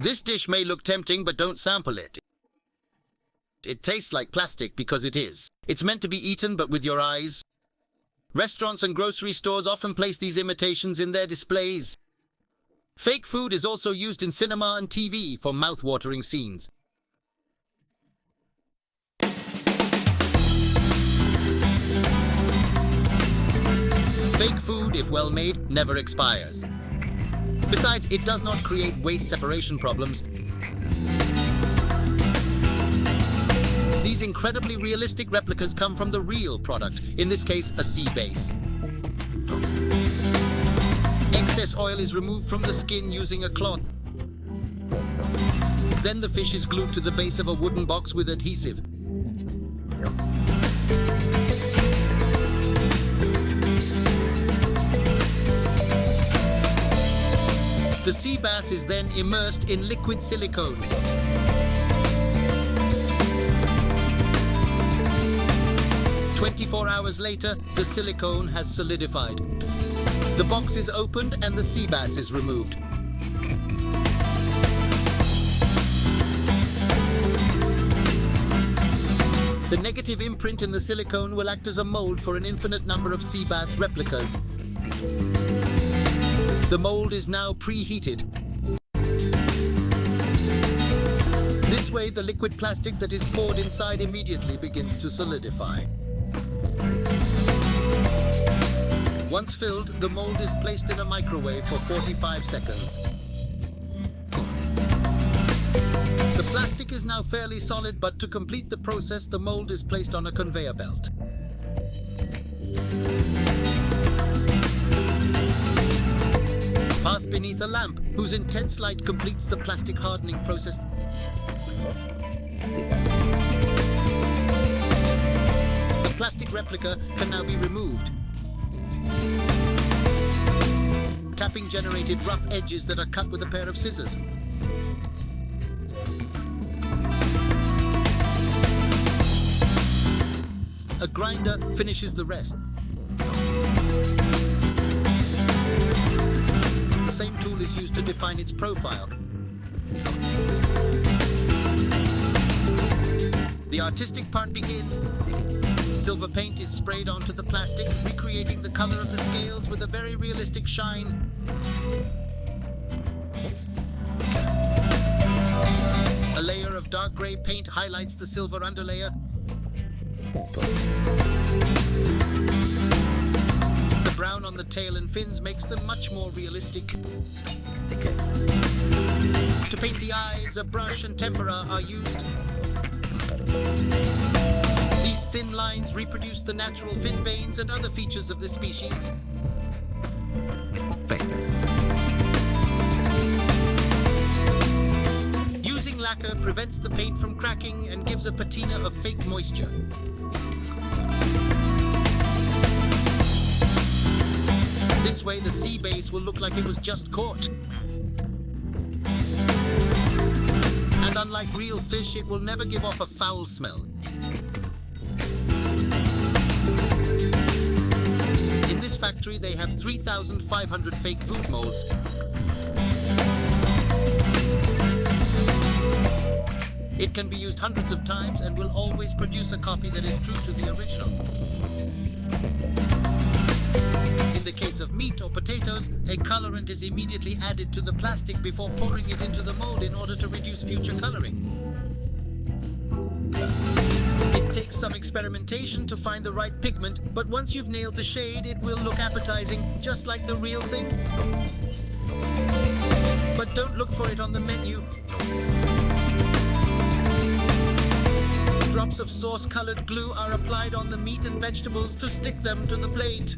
This dish may look tempting, but don't sample it. It tastes like plastic because it is. It's meant to be eaten, but with your eyes. Restaurants and grocery stores often place these imitations in their displays. Fake food is also used in cinema and TV for mouth-watering scenes. Fake food, if well made, never expires. Besides, it does not create waste separation problems. These incredibly realistic replicas come from the real product, in this case, a sea base. Excess oil is removed from the skin using a cloth. Then the fish is glued to the base of a wooden box with adhesive. The sea bass is then immersed in liquid silicone. "24 hours later, the silicone has solidified. The box is opened and the sea bass is removed. The negative imprint in the silicone will act as a mold for an infinite number of sea bass replicas. The mold is now preheated. This way, the liquid plastic that is poured inside immediately begins to solidify. Once filled, the mold is placed in a microwave for 45 seconds. The plastic is now fairly solid, but to complete the process, the mold is placed on a conveyor belt. Pass beneath a lamp, whose intense light completes the plastic hardening process. The plastic replica can now be removed. Tapping generated rough edges that are cut with a pair of scissors. A grinder finishes the rest. The same tool is used to define its profile. The artistic part begins. Silver paint is sprayed onto the plastic, recreating the color of the scales with a very realistic shine. A layer of dark gray paint highlights the silver underlayer. The brown on the tail and fins makes them much more realistic. To paint the eyes, a brush and tempera are used. These thin lines reproduce the natural fin veins and other features of the species. Using lacquer prevents the paint from cracking and gives a patina of fake moisture. This way, the sea base will look like it was just caught. And unlike real fish, it will never give off a foul smell. In this factory, they have 3,500 fake food molds. It can be used hundreds of times and will always produce a copy that is true to the original. In the case of meat or potatoes, a colorant is immediately added to the plastic before pouring it into the mold in order to reduce future coloring. It takes some experimentation to find the right pigment, but once you've nailed the shade, it will look appetizing, just like the real thing. But don't look for it on the menu. Drops of sauce-colored glue are applied on the meat and vegetables to stick them to the plate.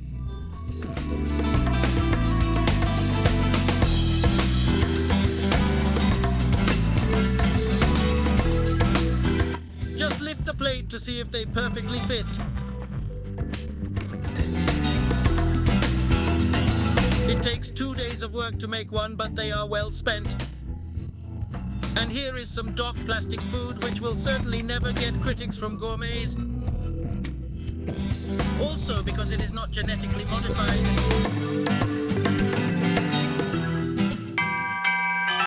Just lift the plate to see if they perfectly fit. It takes 2 days of work to make one, but they are well spent. And here is some dock plastic food which will certainly never get critics from gourmets. Also because it is not genetically modified.